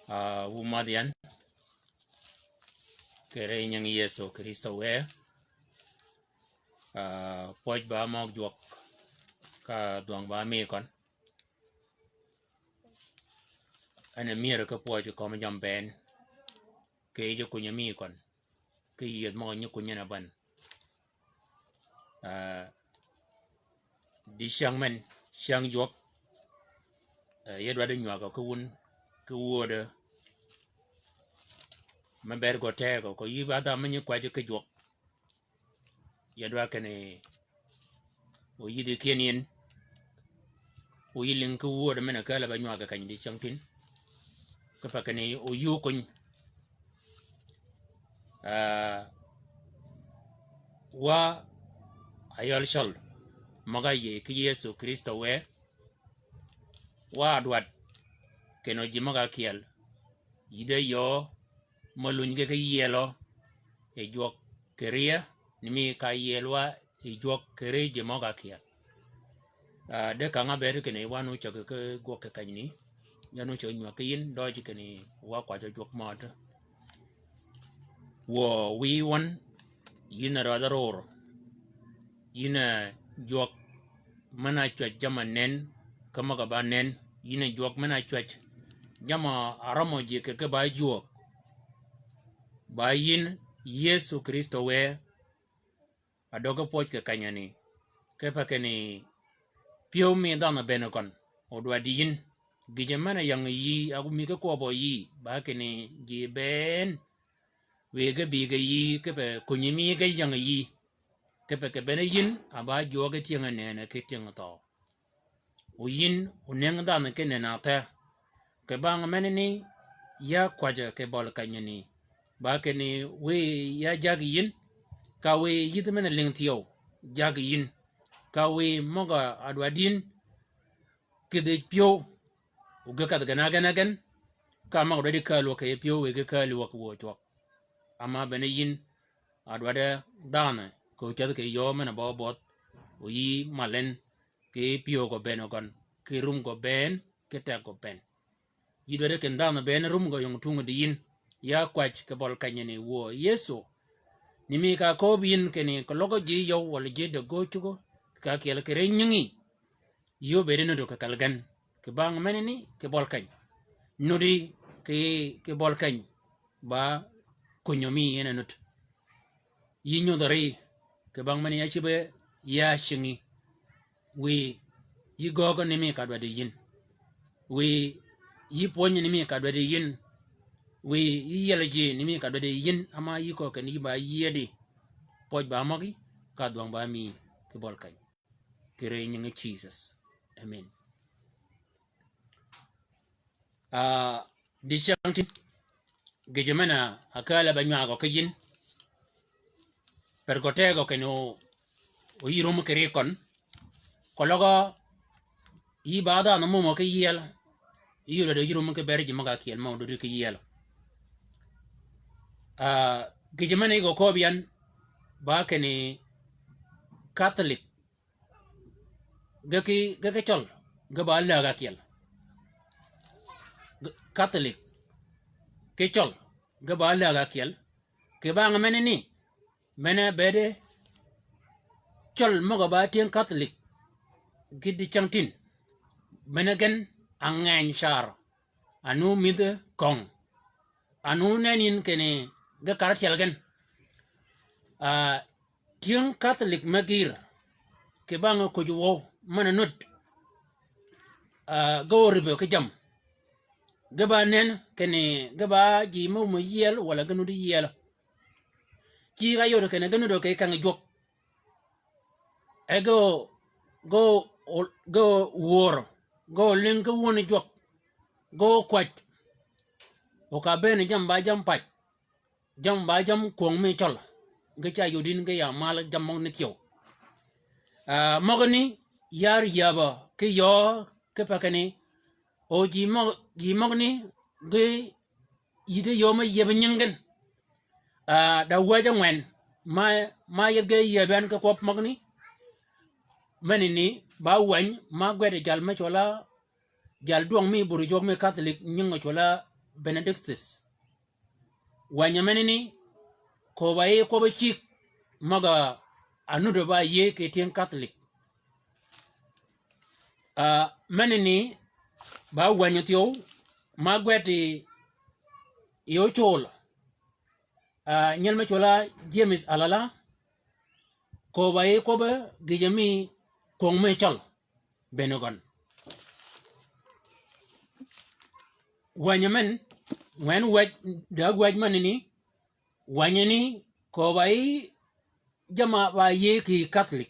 Umadian kere nyang Yesu Kristo we poj ba mok juok ka duang ba mi kon ane mier ka poj ko ma jam ben ke jo kunya mi kon ke yed mo nyu kunya na ban di shang men shang juok yedwa de nywa ko kun ku wode ma ber go te ko yi ba da manyi kwa je ke juok yedwa kene o yi de kenien o yi ling ku wode mena kala ba nywa ka kan di shang tin ka pa kene o yu kun wa ayal shal maga ye ki Yesu Kristo we wa adwat keno jimaga kiel yide yo malun ge yelo e jok keria nimi ka yelwa e jok kere jimaga kiel de ka nga ber kene wanu chake ke go ke kanyi yanu che nywa kin do ji kene wa kwa jok mot wo wi won yina radaror yina jok mana chwa jama nen kama ga ba nen yina jok mana chwa jama aramo je ke ba jok ba yin Yesu Kristo we adoga poj ke kanyani ke pa kene pio mi dana benokon odwa di yin gije mana yang yi agu mi ke ko bo yi ba kene je ben we ge bi ge yi ke pe kunyimi ge yang yi ke pe ke bene yin aba joge tianga ne ke tianga to o yin o neng dana ke ne na ta ke bang meneni ya kwaja ke bol kanyani ba ke ni we ya jag yin ka we yit mena ling tiyo jag yin ka we moga adwadin ke de pio o ga ka gana gana gan ka ma de ka lo ke pio we ga ka lo ko to ama bene yin adwada dana ko cha ke yo mena bo bot o yi malen ke pio go benogon ke rum go ben ke ta go ben yidore ke ndana ben rum go yong tungu di yin ya kwach ke bol kanyani wo Yesu nimi ka ko bin ke ni ko logo ji yo wal je de go chugo ka ke ke renyingi yo be no do ka kalgan ke bang meneni ke bol kany nudi ke bol kany ba kunyomi ena nut yinyo dori ke bang meni ya chibe ya shingi we yi gogo nimi ka dwade yin we yi ponyi nimi ka dwade yin we yi yeleji nimi ka dwade yin ama yi ko ken yi ba yedi poj ba magi ka dwang ba mi ke bol kany ke re nyingi Jesus amen di chanti gejemana akala ba nywa go ke yin per gotego keno o yirum kere kon kologo yi bada no mo ke yel yiro de yirum ke berji maga kiel mo do ke yel gejemane go ko bian ba kene catholic gake chol ga ba la ga kiel catholic ke chol ga ba la ga kiel ke ba ngamene ni mena bede chol moga ba tien catholic gidi changtin menagen angen shar anu mide kong anu nenin kene ga karatial gen tien catholic magir ke bang ko juwo mana nut go ribe ke jam gaba nen kene gaba ji mo yel wala ganu di yel ki ga yodo kene ganu do ke kan jok ego go war go link woni jok go kwat o ka ben jam ba jam kong me chol ga cha yodin ga ya mal jam mo ne kyo mogni yar yaba ke yo ke pakani o ji mogni ge yide yo ma yebe nyingen da waja ngwen ma yege yeben ka kop mogni menini ba wan ma gwede jal me chola jal duang mi buru jog me catholic nyinga chola Benedictus wanyamenini ko baye ko ba chik maga anudo ba ye ke tien Catholic menini ba wanyatio magweti yo chol nyelme chola James alala ko baye ko ba gijami kong me chal Benegon wanyamen wen waj da waj manini wanyani ko bayi jama ba ye ki Catholic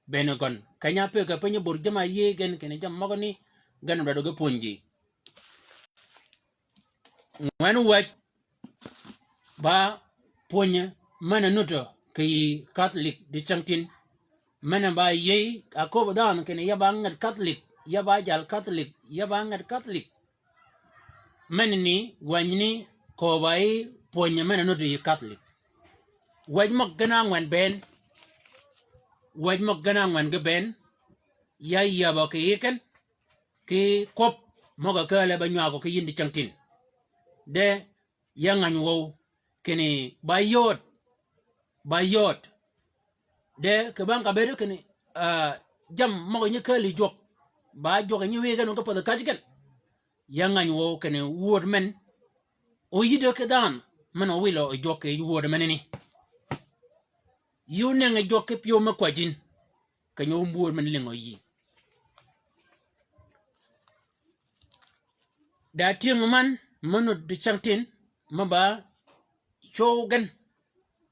Benegon kanya pe ka penye bur jama ye gen kene jam magoni gan da doge ponji wen waj ba ponye mana nuto ki Catholic di changtin mana ba ye akoba dan kene ya ba ngat Catholic ya ba jal Catholic ya ba ngat Catholic manini wanyini ko bayi ponye mana nuto yi Catholic waj mak gana ngwan ben waj mak gana ngwan ge ben ya ba ke yeken ki kop moga kale ba nyaago ke yindi changtin de ya ngany wo kene bayot de ke ban ka bedo kene jam moga nye kali jok ba jok nye wega no ko kajiken ya ngany wo kene word men o yido ke dan man o wilo o jok ke word menini yu nenge jok ke pio makwajin kanyo word men lingo yi da tieng man mano de changtin maba chogan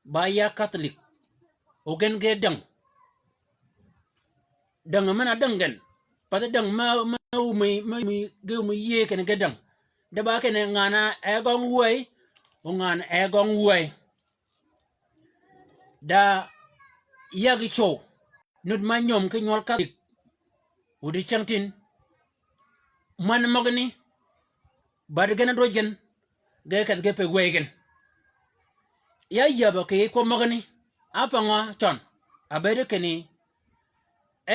ba ya Catholic ogen ge dang mana dangan pada dang ma ge mu ye ken ge dang da ba ken ngana e gong wuai o ngan e gong wuai da ya gi cho nut ma nyom ke nyol Catholic o de changtin man magni bar gena dojen ge kat ge pe wegen ya ba ke ko magni apa nga chon abede keni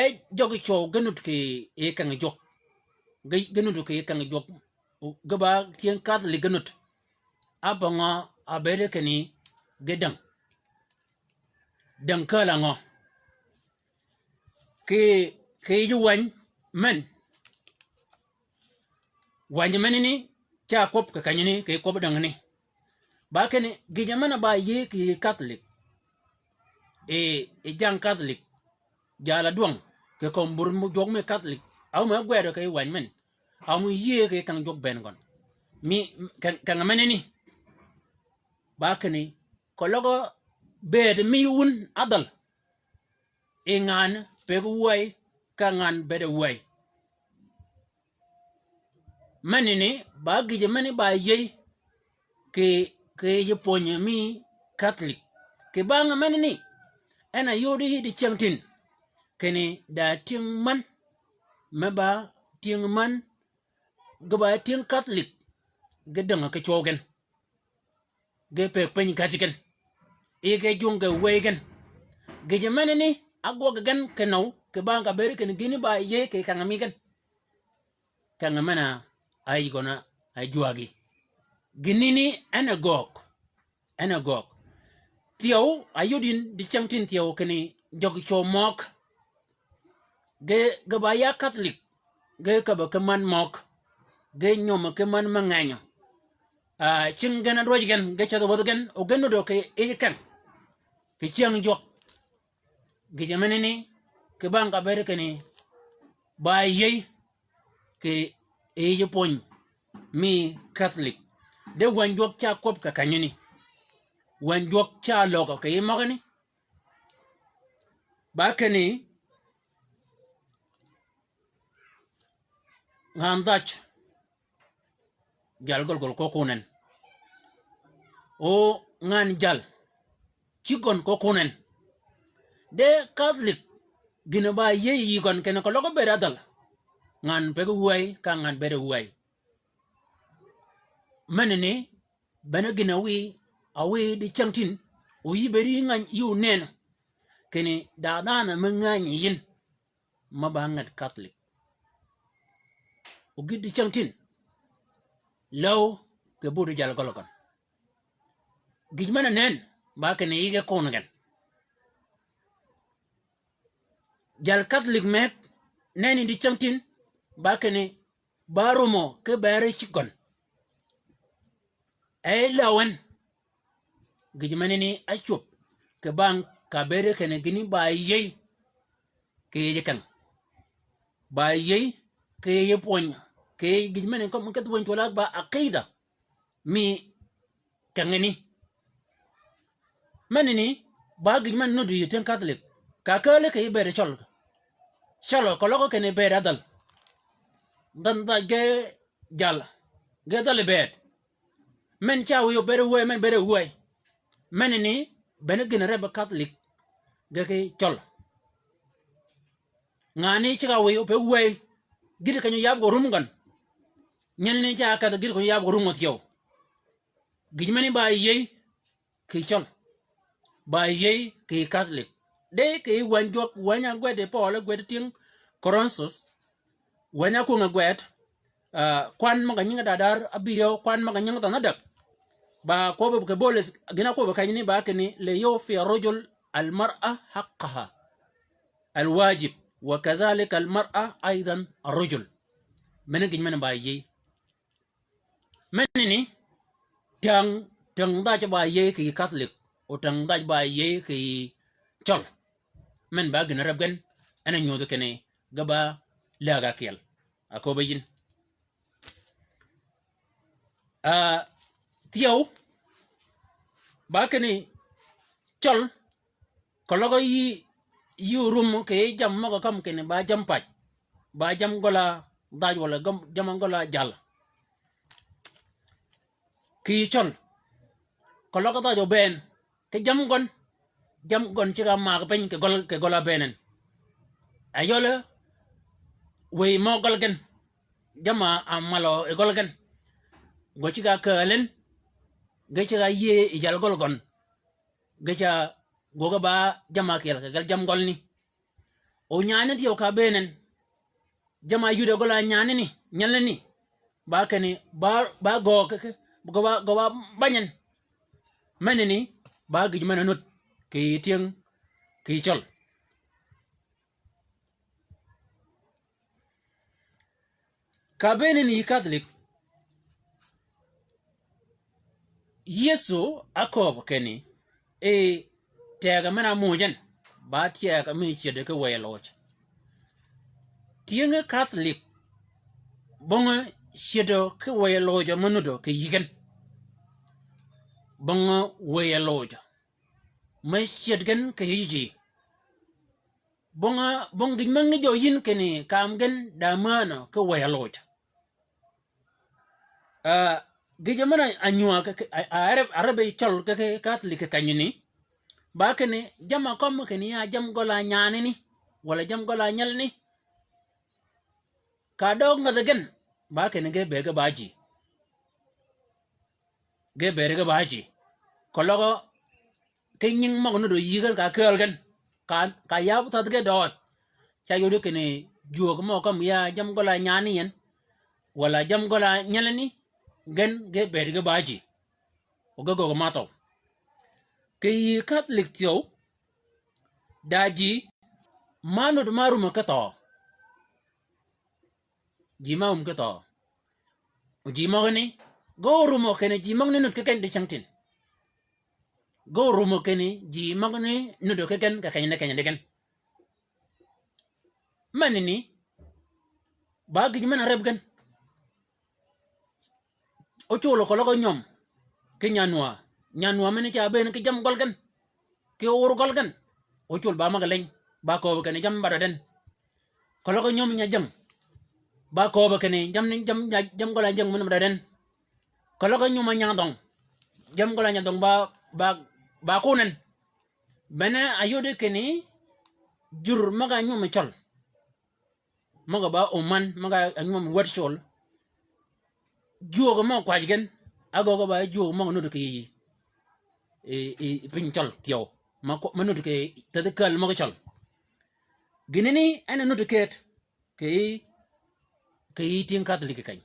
e jogi cho ganut ke e kan jok ganut ke kan jok gaba kien Catholic ganut apa nga abede keni gedang dang kala nga ke yuwan men wanyamenini cha kop ka kanyini ke kop dang ni ba kene gijamana ba ye ki Catholic e jang Catholic jala duang ke kombur mu jog me Catholic aw ma gwero ke wan men aw mu ye ke kan jog ben gon mi kan meneni ba kene ko logo bed mi un adal e ngan pe guai ka ngan bede wai meneni ba gije meni ba ye ke je ponye mi Catholic ke ba nga meneni ena yodi di changtin kene da ting man meba ting man gaba ting Catholic gedang ke chogen ge pe pen kajiken e ge junga wegen ge jamane ni agwa gan ke naw ke ba ga beri ken gini ba ye ke kan amigen kan mana ay gona ay juagi ginini ana gok tiaw ayudin di changtin tiaw kene jogi chomok ge gaba ya Catholic ge ka ba kaman mok ge nyoma kaman manganyo chin gana rojigen ge chado bodogen o gano do ke e kan ke chiang jok ge jamane ni ke banga bere kene ba ye ke e pon mi Catholic de wanjok cha kop ka kanyini wanjok cha logo ke magani ba kene ngandach jal gol kokunen o ngan jal chigon kokunen de Catholic gina ba ye yigon kene ko logo beradal ngan pegu huai ka ngan bere huai manene bana gina wi awi di changtin o yiberi ngan yu nen kene dadana mangani yin mabangat Catholic o gidi changtin law ke budu jal golokon gijmana nen ba ke ne yige konagan jal Catholic mek neni di changtin ba ke ne barumo ke bare chikon ay lawan gijmana ni achup ke bang ka bere ke ne gini ba yey ke ye kan ba yey ke ye ponya ke gijmana ko mkat won tola ba aqida mi kangeni manini ba gijman no du yeten Catholic ka kale ke bere chol chalo ko loko ke ne bere dal dan da ge jal ge dal bet men chawo yo bere we men bere we manini bene gina reba Catholic ge ke chol ngani chiga we yo pe we gidi kanyo yab go rumgan nyel ne cha ka gidi ko yab go rumot yo gijmani ba yey ke chol ba yey ke Catholic de ke wanjok wanya gwede Paul gwede ting Coronsus wanya ko ngwet kwan maga nyinga dadar abiro kwan maga nyinga tanadak ba ko be ke boles gina ko be kanyini ba ke ni le yo fi rajul al mar'a haqqaha al wajib wa kadhalika al mar'a aidan ar rajul men gin ba yey menini tang da ba yey ke Catholic o tang da ba yey ke chol men ba gina rabgan ana nyodo kene gaba laga kel ako bayin tiyaw ba kene chol ko logo yi rum ke jam ma kam kene ba jam paj ba jam gola daj wala jam gola jal ki chol ko logo dajo ben ke jam gon ci ga ma pen ke gola benen ayola we mo golgen jama amalo e golgen go ci ga kalen ga ci ga ye jal golgon ga ca goga ba jama kel gal jam golni o nyaane ti ka benen jama yude gola nyaane ni nyalne ni ba kene ba go go ba banyen meneni ba gi mena not ke tieng ke chol ka benen yi Catholic Yesu akob keni e tega mena mujen ba tiega mi chede ke weloch tienge Catholic bonga chedo ke welojo menudo ke yigen bonga welojo ma chedgen ke yiji bonga bongi mangi jo yin keni kamgen damana ke welojo gijamana anyua ke arabe chol ke Catholic kanyini ba kene jama kom keni ya jam gola nyane ni wala jam gola nyal ni ka dog ngadagen ba kene ge bege baji kologo kenying magno do yigan ka kelgen ka yab tat ge do cha yodo kene juog mo kom ya jam gola nyane yen wala jam gola nyalani gen ge bege baji o go mato ke Catholic tio daji manud marum kato jimam kato jimogni go rumo kene jimogni nut ke ken de changtin go rumo kene jimogni nudo ke ken ka kenya de ken manini ba gi man reb gen o chulo ko logo nyom ke nyanwa mene cha ben ke jam golgan ke ur golgan o chul ba magaleng ba ko kene jam baraden ko logo nyom nya jam ba ko ba kene jam gola jam mun baraden ko logo nyuma nyadong jam gola nyadong ba kunen bena ayode kene jur maga nyuma chol maga ba oman maga nyuma wat chol juogo mo kwajgen agogo ba juogo mo no ke pinchol tio ma no ke tadekal mo chol ginini ana no ke tin Catholic kay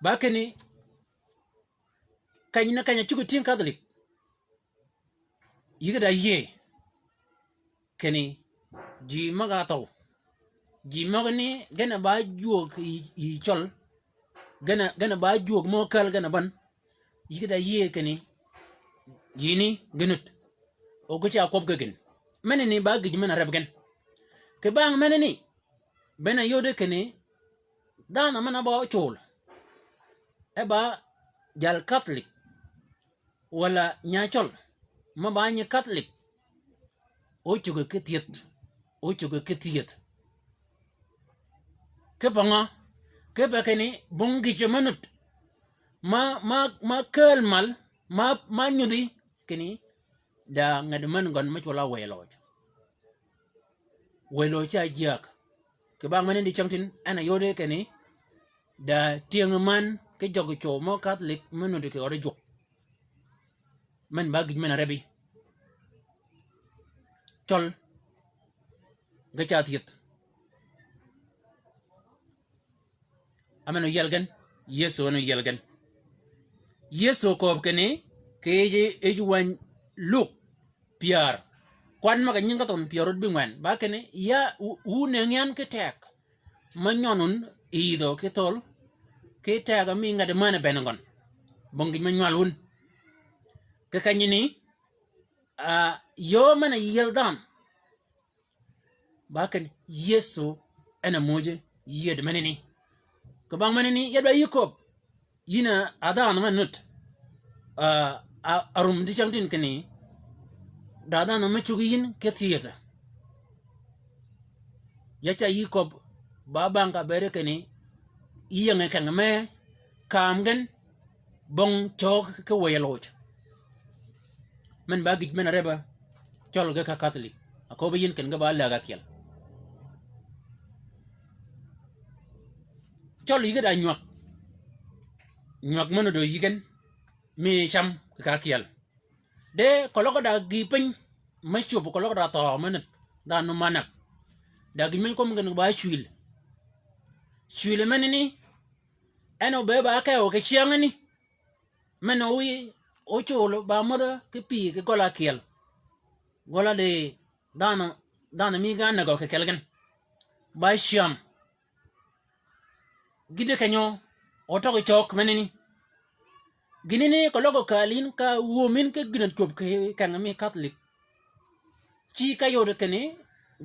ba kene kanya chuku tin Catholic yigada ye kene ji maga taw ji magani gana ba juog i chol gana ba juog mo kal gana ban yigada ye kene jini genut o go cha kop gegen meneni ba gij mena reb gen ke bang meneni bena yode kene dana mana ba chol e ba jal Catholic wala nya chol ma ba nya Catholic o chugo ketiet ke panga ke ba kene bongi chemanut ma kel mal ma nyudi kene da ngadman gon ma chola welo cha jak ke bang menen di chamtin ana yode kene da tieng man ke jogo cho mo Catholic menu de ke ore jok men ba gij men rebi chol ga cha tiet ameno yelgen yeso no yelgen yeso ko kene ke ejuwan luk piar kwan maga nyinga ton piarot bingwan ba kene ya u nengian ke tek manyonun ido ke tol ke tega mi ngade mana benangon bongi manyalun ke kanyini yo mana yeldan ba kene yeso ana moje yed manini ko bang manini yedba yikop yina adan manut arum di changtin kene dada no mechugiyin ke theater yacha yikop babanga bere kene iyang kan me kamgen bong chok ke wayeloj men bagij men reba chol ga ka Catholic ako be yin kan ga ba la ga kiel chol yiga da nyok men do yigen mi cham ka kiel de koloko da gipin ma chup koloko da to men da no manak da gi men ko ngen ba chwil men ni eno be ba ka o ke chiang ni men o wi o cholo ba mo da ke pi ke kola kiel gola de dana mi ga na go ke kelgen ba sham gide kanyo o to chok men ni ginini koloko kalin ka womin ke ginan chup ke kan mi Catholic chi ka yo de kene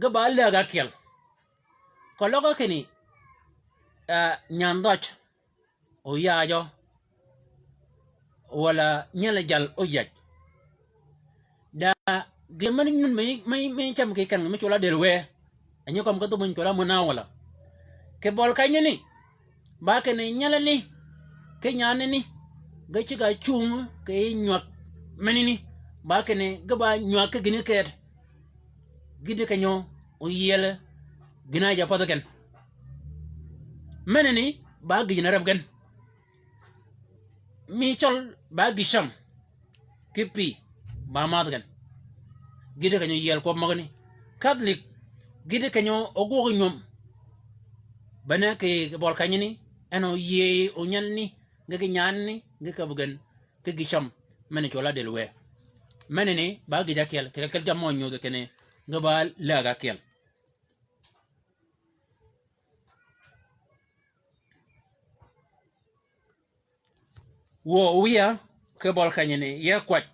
ga ba la ga kiel koloko kene nyandach o yajo wala nyala jal o yaj da geman nun may cham ke kan me chola delwe anyo kam ko to mun chola mona wala ke bol kanyini ba kene nyala ni ke nyane ni ga ci ga chung ke nyot menini ba kene ga ba nyot ke gine ket gide kanyo o yele gina ja padaken menini ba gina rabgen mi chol ba gisham kipi ba madgan gide kanyo yel ko magani Catholic gide kanyo ogo nyom bana ke bol kanyini eno ye o nyanni ga nyanni ga bugan ke gisham mene chola delwe menini ba gija kel ke kel jammo nyodo kene ga ba la ga kel wo wiya ke bol kanyini ya kwat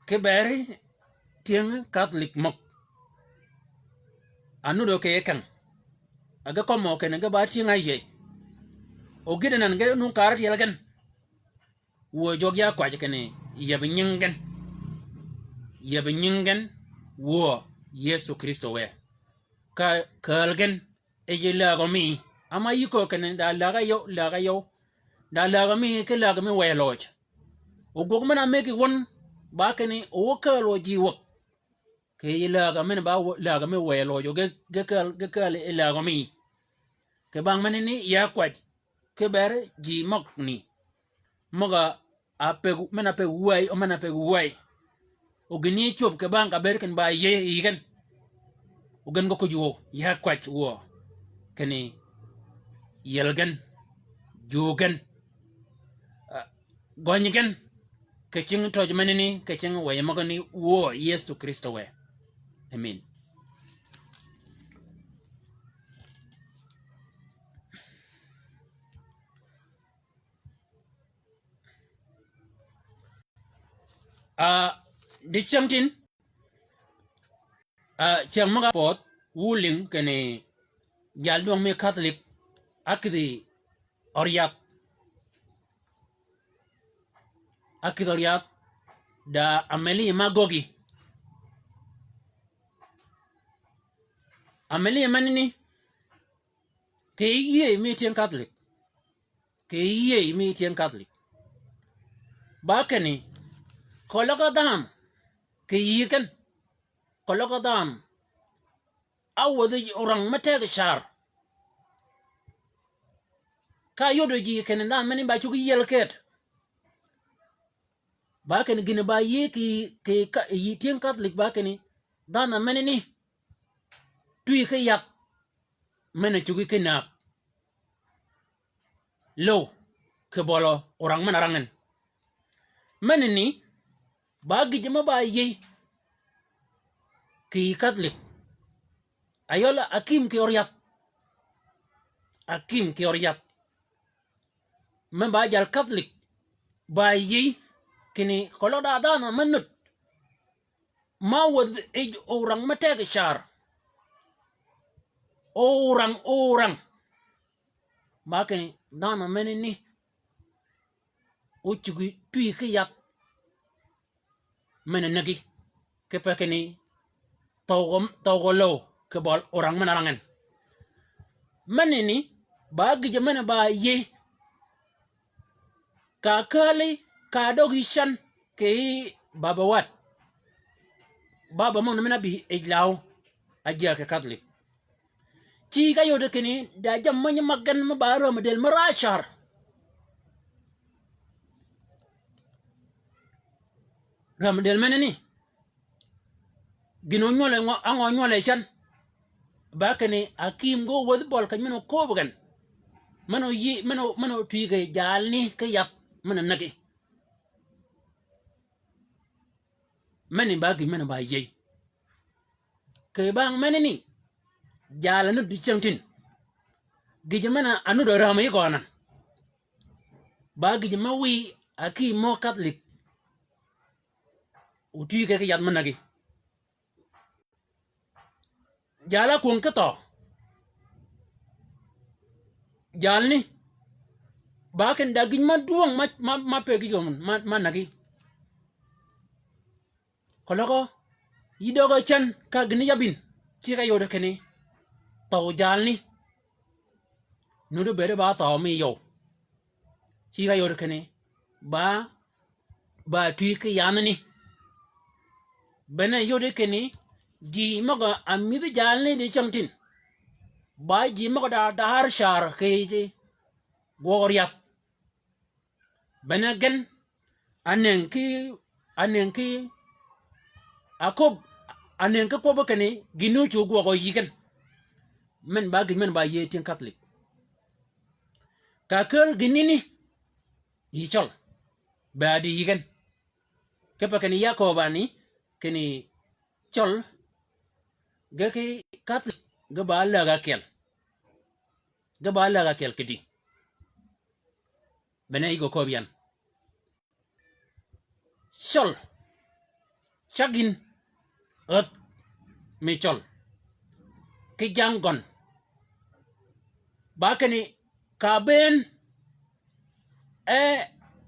ke beri tieng Catholic mok anu do ke kan aga komo kene ga ba tieng aye o gide nan ga nun karat yelgan wo jogya kwat kene yabinyingen wo Yesu Kristo we ka kalgen e la gomi ama yiko kene da la ga yo da la mi ke la mi we loj o gogmana meki won ba kene o ka lo ji wo ke la ga men ba la ga mi we loj ga ka la ga mi ke bang manini ya kwat ke ber ji mok ni moga apegu mena pe wai o mena pe wai o gni chop ke bang ka ber ken ba ye yigen o gen go ko juwo ya kwat wo kene yelgen jugen gonyigen kaching toj manini kaching way magani wo yes to Kristo we. Amen. Di changtin chang maga pot wuling kene jalduang me Catholic akidi oriak da ameli magogi ameli manini ke ye mi tien Catholic bakani koloka dam ke yiken koloka dam awodi orang mateg shar ka yodo ji ken dan mani ba chugi yelket bakani gine ba ye ke ka yitien Catholic bakani dana mani ni tui ke yak mena chugi ke na lo ke bolo orang manarangan mani ni bagi jema ba ye ke Catholic ayola akim ke oriak men ba jal Catholic ba ye kini kalau da dana menut ma wad ej orang mateg shar orang makani dana menini uchugi tui ke yak menenagi ke pakani tawgolo ke bol orang menarangan menini bagi jamana ba ye kakali kadogishan ke baba mo namina bi ejlaw ajia ke Catholic ci kayo de kini da jam manya magan mabaro model marachar ramadel meneni gino nyole ango nyole chan bakani akim go wad bol kan meno kobugan mano tuige jalni ke yap mana nagi mani bagi mana ba ye ke bang meneni jalanu di changtin gijamana anu do ramay gona bagi jamawi akim mo Catholic utuige ke yap managi jala kun kato jalni baken dagin ma duang ma pegi jomun ma nagi koloko yidogo chan ka gni yabin ci ka yodo kene taw jalni nudo bere ba taw mi yo ci ka yodo kene ba tui ke yanani bena yodo kene ji maga amidu jalni de chamtin ba ji maga da dahar shar ke goriya bena gen anenki akob anenka ko bakane ginu chu go yigen men ba ye tin Catholic ka kel ginini yichol ba di yigen ke pakani yakobani keni chol gake Catholic gaba la kel kidi bena igo ko bian chol chagin mi chol ke jangon bakani ka ben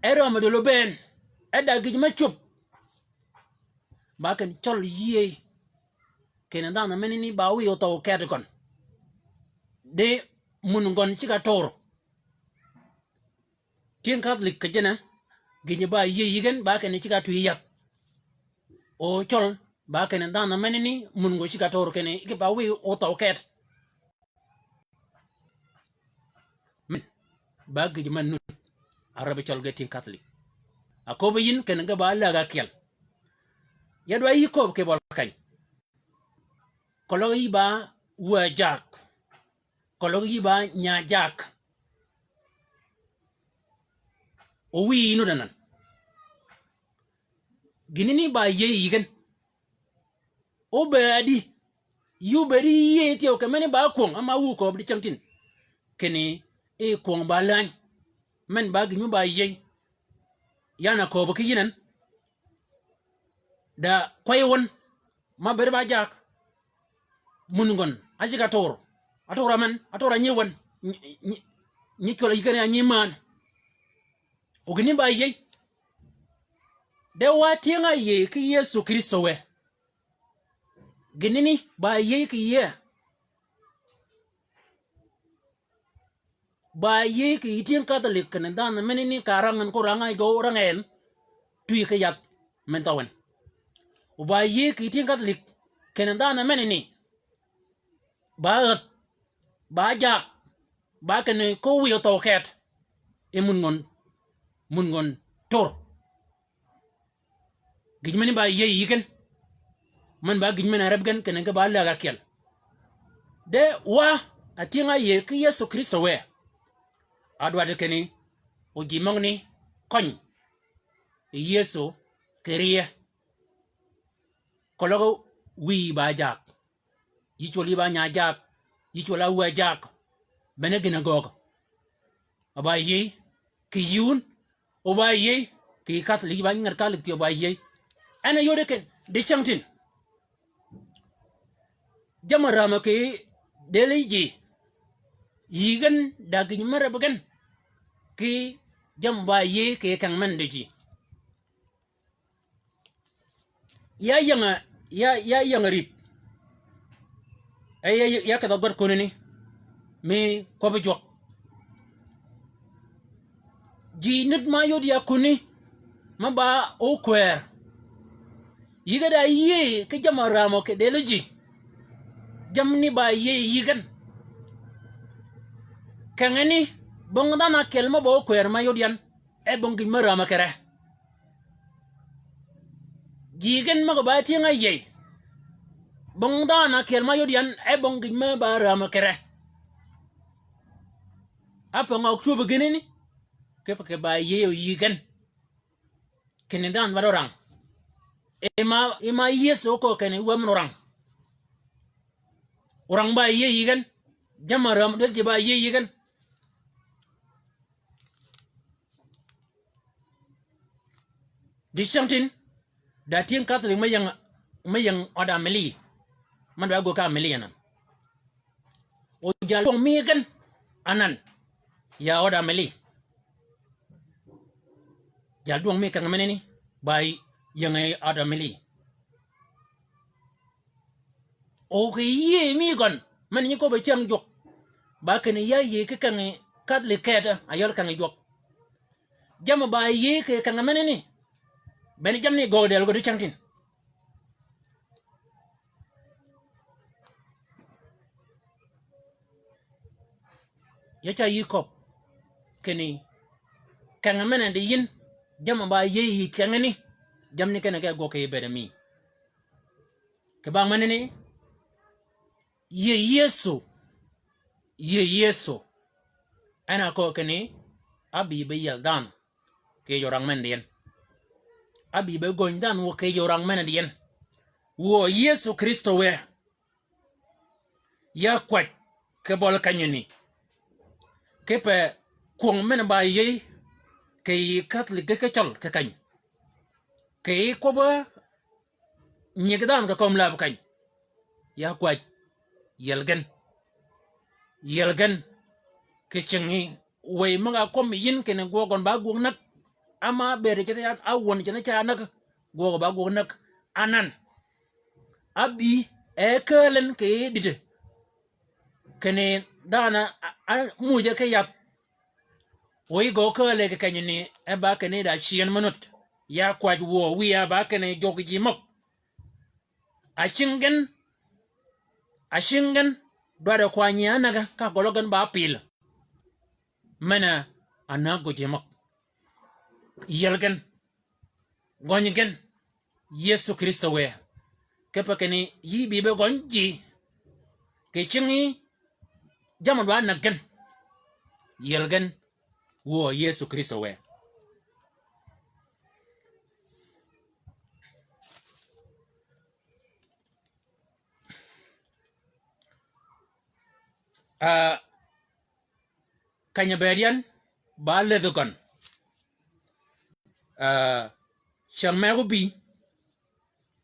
ero do ben da gijma chup bakani chol ye kena dana menini ba wi oto kedgon de mungon chika toro tien Catholic ke jena ginya ba ye yigen bakani chika tuyak o chol bakani dana menini mungo chika toro kene ke ba wi oto ked ba gijma nu arabe chol getin Catholic akobe yin kena ga ba la ga kel yadwa yi ko ke bol kany kolo yi ba wa jak kolo yi ba nya jak o wi no danan ginini ba ye yigen o badi yu bari ye ti o kamani ba kwong ama wu ko bi chamtin keni e kwong ba lan men ba ginyu ba ye yana ko ba kiyinan da kwaywon ma ber ba jak mungon asika tor atora man atora nyewan ni ko la yigana nyiman o gini ba ye de watinga ye ki Yesu Kristo we ginini ba ye ki ye ba ye ki tin Catholic kan dan menini karangan ko rangai go rangen tui ka yak mentawan o ba ye ki tin Catholic kan dan menini ba jak ba kan ko wi to ket e mun ngon tor gijmani ba ye yiken man ba gijmani arab gan kan ga ba la ga kel de wa atinga ye ki Yesu Kristo we adwa de keni o jimongni kon Yesu kerie kologo wi ba jak yicholi ba nya jak yichola wa jak bene gina gog aba ye ki yun o ba ye ki Catholic ba ngar Catholic ti ba ye ana yode ken de changtin jamarama ke deleji yigan dagin mara bagan ki jamba ye ke kan man deji ya yanga rip ay ya ka dogor konini me ko be jok ji nit ma yodi akuni ma ba o kwer yiga da ye ke jamarama ke deleji jamni ba ye yigan kangani bongdana kelma bo kwer ma yodian e bongi mara makere jigen ma ba tinga ye bongdana kelma yodian e bongi ma bara makere apa nga oktober geneni ke ba ye yigen kenedan warorang ema yeso ko kene wamnorang orang ba ye yigen jamaram de ba ye yigen di chantin da tin Catholic mayang oda meli man ba go ka meli anan o jalo mi kan anan ya oda meli jal duang mi kan meneni bai yang oda meli o ke ye mi gon man ni ko be chang jok ba kan ya ye ke kan Catholic keta ayol kan jok jama ba ye ke kan meneni ben jamni go del go di chantin ya cha yi kop keni kan menen de yin jama ba ye yi kan ni jamni kan ga go ke bedami ke ba meneni ye Yesu ana ko keni abi be yaldan ke yorang men den abi be goindan wo ke yorang men den wo Yesu Kristo we ya kwat ke bol kanyini ke pe kwong men ba ye ke Catholic ke chol ke kany ke ko ba nyigdan ka kom lab kany ya kwat yelgen ke chingi we maga kom yin ke ne gogon ba gon nak ama bere ke ya awon ke ne cha nak go ba gon nak anan abi e kelen ke dite kene dana muje ke yak we go kele ke kanyini e ba ke ne da chien manut ya kwaj wo wi ya ba ke ne jogji mok ashingen dwada kwanya anaga ka gologan ba pil mana anago jemak yelgen gonyen Yesu Kristo we kepa keni yi bibe gonji ke chingi jaman wa nagen yelgen wo Yesu Kristo we kanya berian ba ledukan shamego bi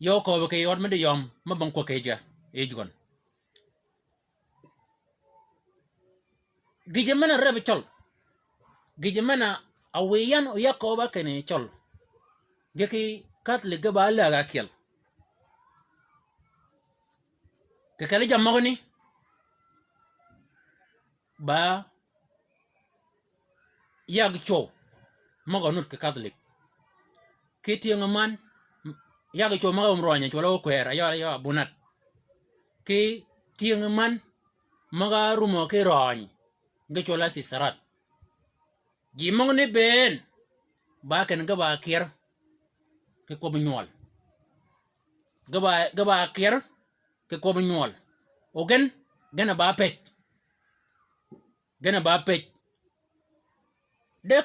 yo ko ke yor mede yom mabang ko keja ejgon gijemana rebe chol gijemana aweyan o yakoba kene chol geki katle gaba la ga kiel ke kale jamogni ba yag cho mago nut ke catholic ke tieng man yag cho mago mronya chola kwera ya bunat ke tieng man maga rumo ke roñ nge chola si sarat gi mongne ben ba ken gaba kier ke ko bunyol gaba kier ke ko bunyol ogen gana ba pech de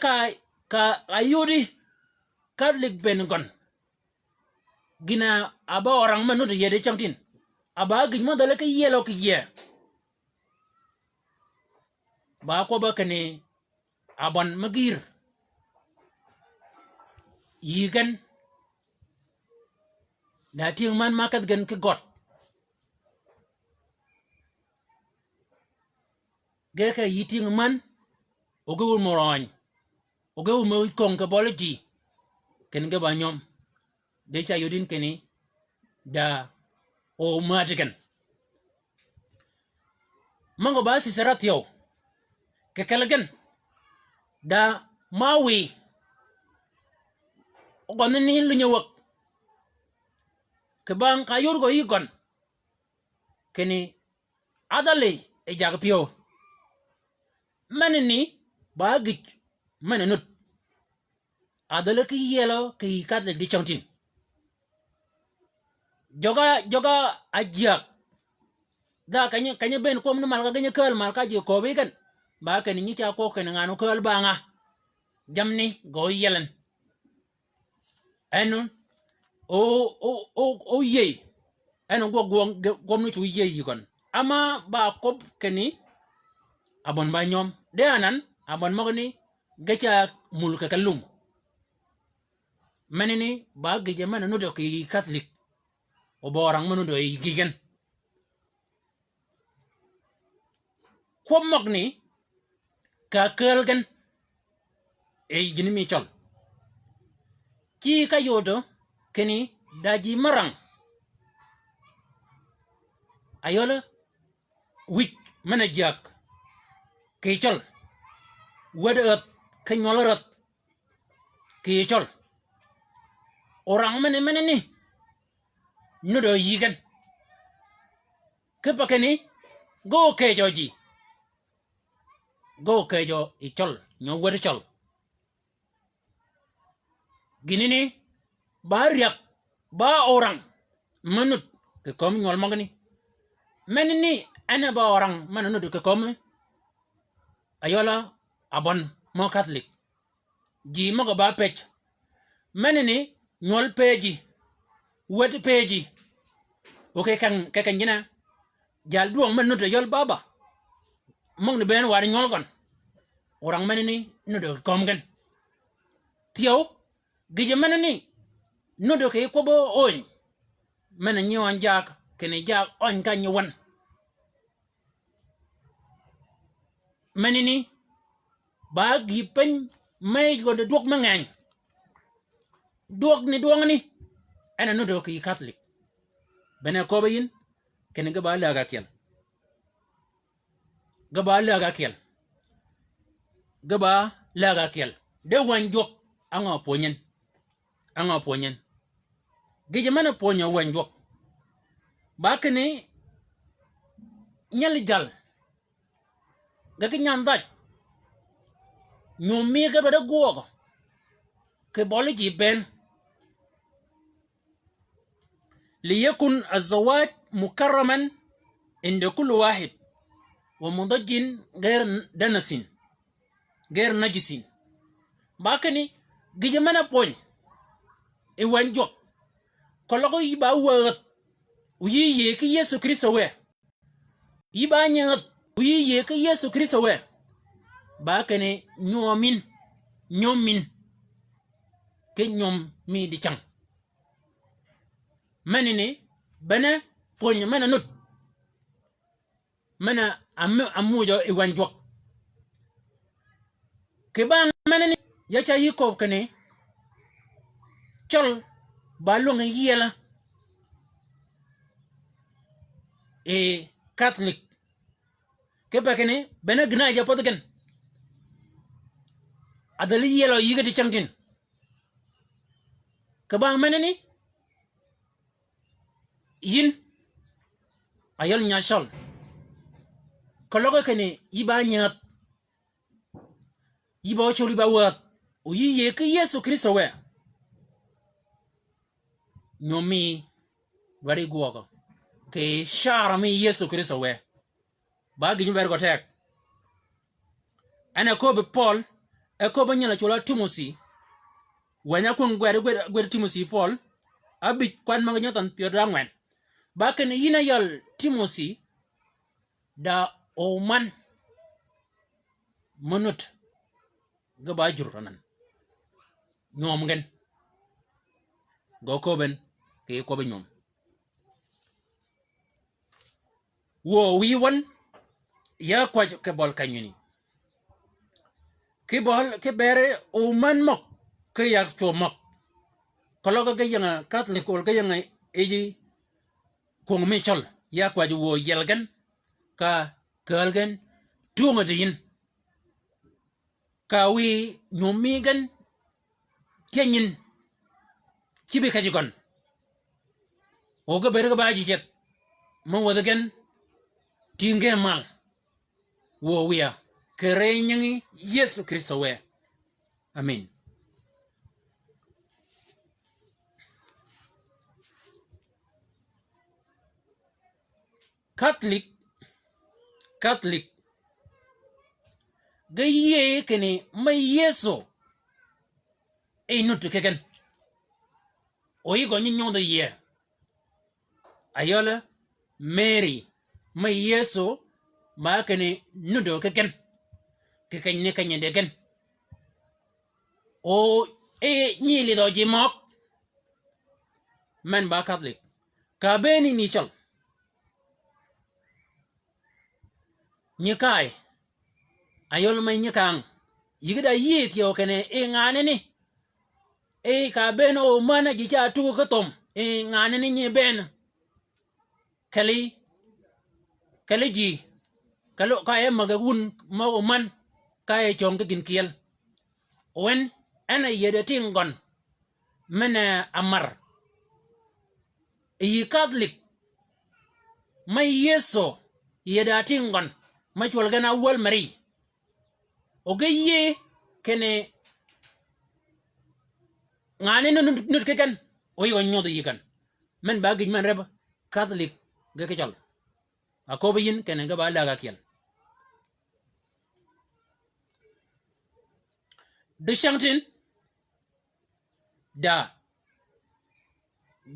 ka ayudi Catholic ben gon gina aba orang manut yede changtin aba gijmo dale ke yelo ke ye ba ko ba kene aban magir yigan na ting man makat gen ke got ge ka yiting man ogo moroñ ogo mo kong ke boloji ken ge ba nyom de cha yodin kene da o madigan mango ba si saratio ke kalagan da mawi ogonni lu nyewak ke bang kayur go igon kene adale e jag pio manini ba gij mananut adale ki yelo ki katle di changtin joga ajak da kanya ben kom no mal ka ganya kal mal ka ji ko bi kan ba kan ni cha ko kan ngano kal ba nga jamni go yelen enon o ye enon go ni tu ye yigon ama ba kop keni abon ba nyom de anan abon magni gacha mulka kalum menini ba gije man no do ki catholic o borang manu do gigen ko magni ka kelgen e gini mi chol ki ka yodo keni daji marang ayola wik mana jak ki chol wada ka nyolorat ki chol orang mene ni nudo yigan ke pakeni go ke joji go ke jo i chol nyo wada chol ginini ba riak ba orang manut ke kom nyol magani menini ana ba orang manut ke kom ayola abon mo catholic ji mo ba pech menini nyol peji wet peji oke kan jina jal duong manut yol baba mong ni ben war nyol gon orang menini nudo kom gan tiyo gije menini nudo ke ko bo on men nyon jak kene jak on kan ywan menini ba gi pen may go de dok mangan dok ni duong ni ana nudo ke catholic bene ko bayin kene ga ba la ga kel gaba laga kel de wanjok anga ponyen gije mana ponya wanjok bakene nyal jal gaki nyandaj nyumi ga bada gogo ke boloji ben liyakun الزواج مكرما عند كل واحد ومضج غير دنس غير نجس bakani gije mana poñ e wanjok kologo yiba wot uyi ye ki Yesu Kristo we yiba nyat uyi ye ke Yesu Kristo we ba kene nyomin ke nyom mi di chang manini bana ponya mana nut mana amujo iwanjok ke bang manini ya cha yiko kene chol balong yela e Catholic ke ba kene bana gna ja podgen adali yelo yiga di changtin ke bang manini yin ayol nyashol kologo kene yiba nyat yiba choli ba wat uyi ye ke Yesu Kristo we nyomi bari guogo ke shara mi Yesu Kristo we ba gi ber go tek ana ko be Paul e ko banyala chola Timothy wanya kun gwere Timothy Paul abi kwan ma nyotan Piotr angwen ba ken yina yal Timothy da oman monut ga ba jurranan nyom ngen go ko ben ke ko be nyom wo wi won ya kwa ke bol kanyini ke bol ke bere oman mok ke yak cho mok kologa ga yanga Catholic ol ga yanga eji ko mi chol ya kwa ju wo yelgan ka kalgan tunga din ka wi nyomigan kenyin cibi kaji kon o ga bere ga baji jet mo wadagan tinge mal wo wiya kere nyangi Yesu Kristo we amen Catholic ga ye kene may Yesu e nutu keken o yi go nyin nyondo ye ayola Mary may Yesu ma kene nudo keken ne kanye deken o e nyili do ji mok men ba Catholic ka beni ni chol nyikai ayol may nyikang yigida yit yo kene e ngane ni e ka ben o mana ji cha tu ko tom e ngane ni nye ben kali ji kalo ka e magagun mo man ka e chong gin kiel wen ana yede tingon mena amar e Catholic may Yeso yeda tingon ma chwal gana wal mari ogaye kene ngane nut keken oyi wan nyodo yikan men ba gij man reba Catholic ga ke chal akoba yin kene ga ba la ga kiel de chantin da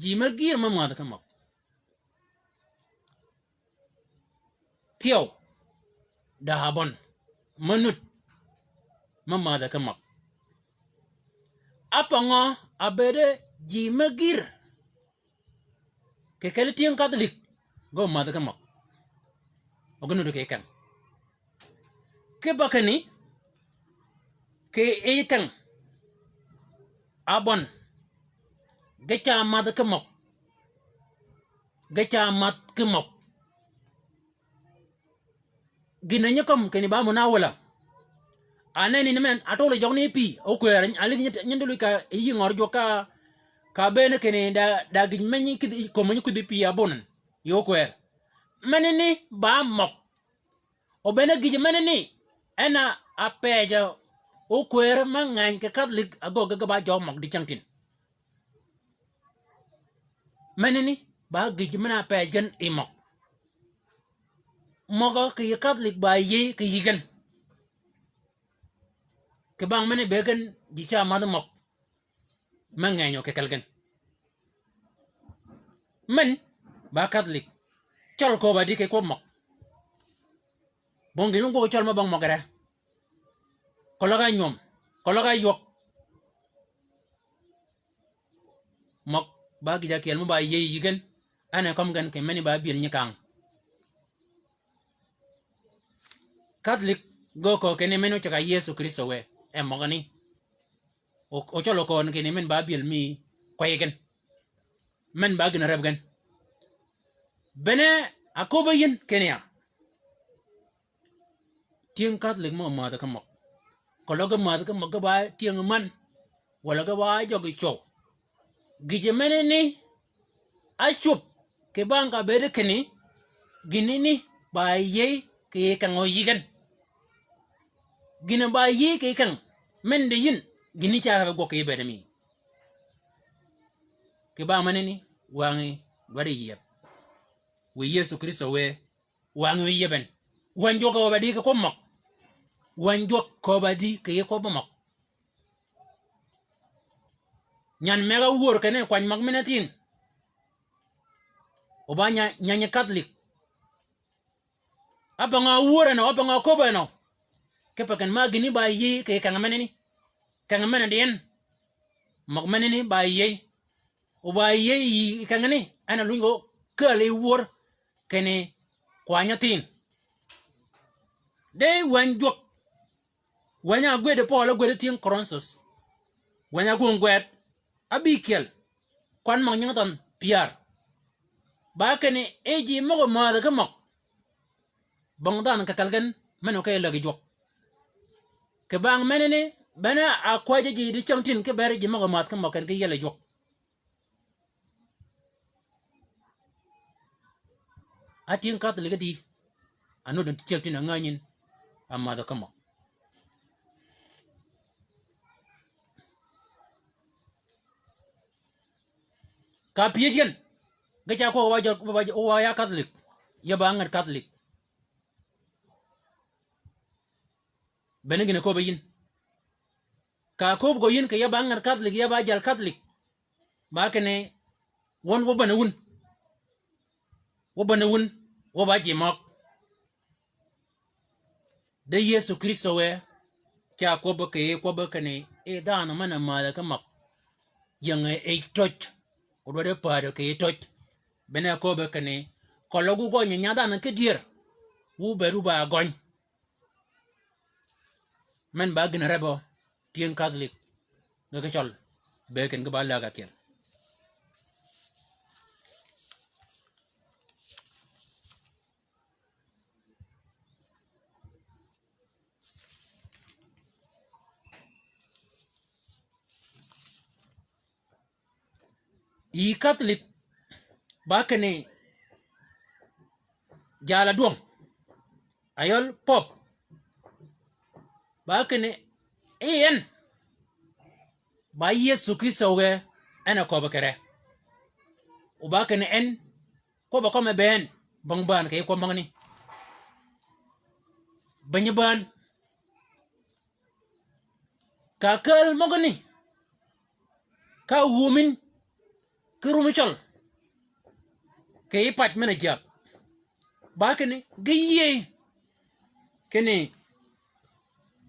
ji magir ma ma da kamak tiyo da habon manut ma da kamak apango abede ji magir ke kele tiang Catholic go ma da kamak ogunu de ke kan ke bakani ke ekan abon gacha ma da kamak gacha mat kamak ginanya kom keni ba mo nawala anani men atole jogni pi o kwere ali nyindulu ka yi ngor joka ka bene kene da gin menyi kidi ko menyi kudi pi abon yo kwere meneni ba mok o bene gije meneni ena apeja o kwere mangan ke Catholic ago ga ba jo mok di changtin meneni ba gije mena pejen imok moga ke Catholic ba ye ke yigen ke bang mene begen di cha ma mok manganyo ke kalgen men ba Catholic chol ko ba di ke ko mok bongi ngo chol ma bang mogere ko laga nyom ko laga yok mok ba gi jakel mo ba ye yigen ana kom gan ke mani ba bir nyikang Catholic go ko kene meno chaka Yesu Kristo we e mogani o cholo ko kene men ba bil mi kwayegen men ba gina rebgen bene akoba yin kenya tieng Catholic mo ma da kamo ko loga ma da kamo ga ba tieng man wala ga ba jogi chow gije mene ni ashup ke banga bede kene gini ni ba ye ke kan o yigen gina ba ye ke kan men de yin gini cha go ke bede mi ke ba mane ni wangi wari yeb we Yesu Kristo we wangi yeben wanjo ko ba di ko mok wanjo ko ba di ke ko ba mok nyan mega wor kene kwany mag menatin obanya nyanya Catholic abanga wor no abanga ko ba no ke pa kan magini ba yi ke kan meneni kan menedien mag meneni ba yi o ba yi kan ni ana lungo kale wor kene kwanyatin de wanjo wanya gwede Paul gwede tin Coronsus wanya gungwet abikel kwan mag nyatan piar ba kene eji mo ma da kamo bangdan ka kalgan meno kay lagi jok ke bang menene bana akwaje ji di chamtin ke bere ji mo ma kamo kan ke yele jok atin Catholic di anu don chamtin nganyin amma da kamo ka piyejen gacha ko wa ya Catholic ya bangar Catholic benegine ko bayin ka ko go yin ke ya bangar Catholic ya ba jal Catholic ba kene won wo banawun wo ba ji mok de Yesu Kristo we cha ko ba kene e dana mana mala ka mak yang e toch o do pa do ke toch bene ko ba kene ko logu go nya dana ke dir wu beru ba gon men ba gina rebo tien Catholic ga chol be ken ga ba la ga ken i Catholic ba kene jala duom ayol pop ba kene en ba Yesu Kristo we ana ko ba kere o ba kene en ko ba ko me ben bang ban ke ko bang ni banyaban ka kal mogoni ka wumin kurumichol ke pat mena jak ba kene giye kene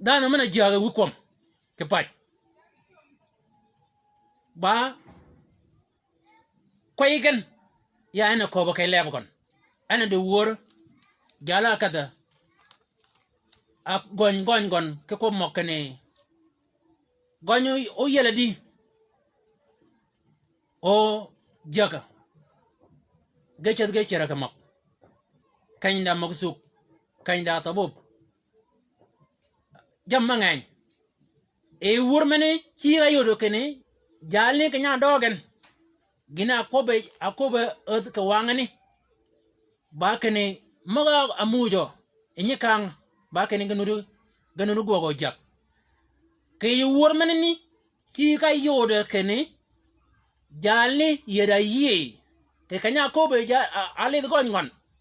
dana mena jaga wikom ke pat ba kwaigen ya ana ko ba kay lebgon ana de wor jala kada ak gon ke ko mokene gonyo o yele di o jaga gechera ka mak kanda magsuk kanda tabub jammangan e wurmene hira yodo kene jalne kanya dogen gina akobe ed ka wangani ba kene maga amujo enye kang ba kene ganuru gogo jak ke wurmene ni hira yodo kene jalne yeda ye ke kanya akobe ja ale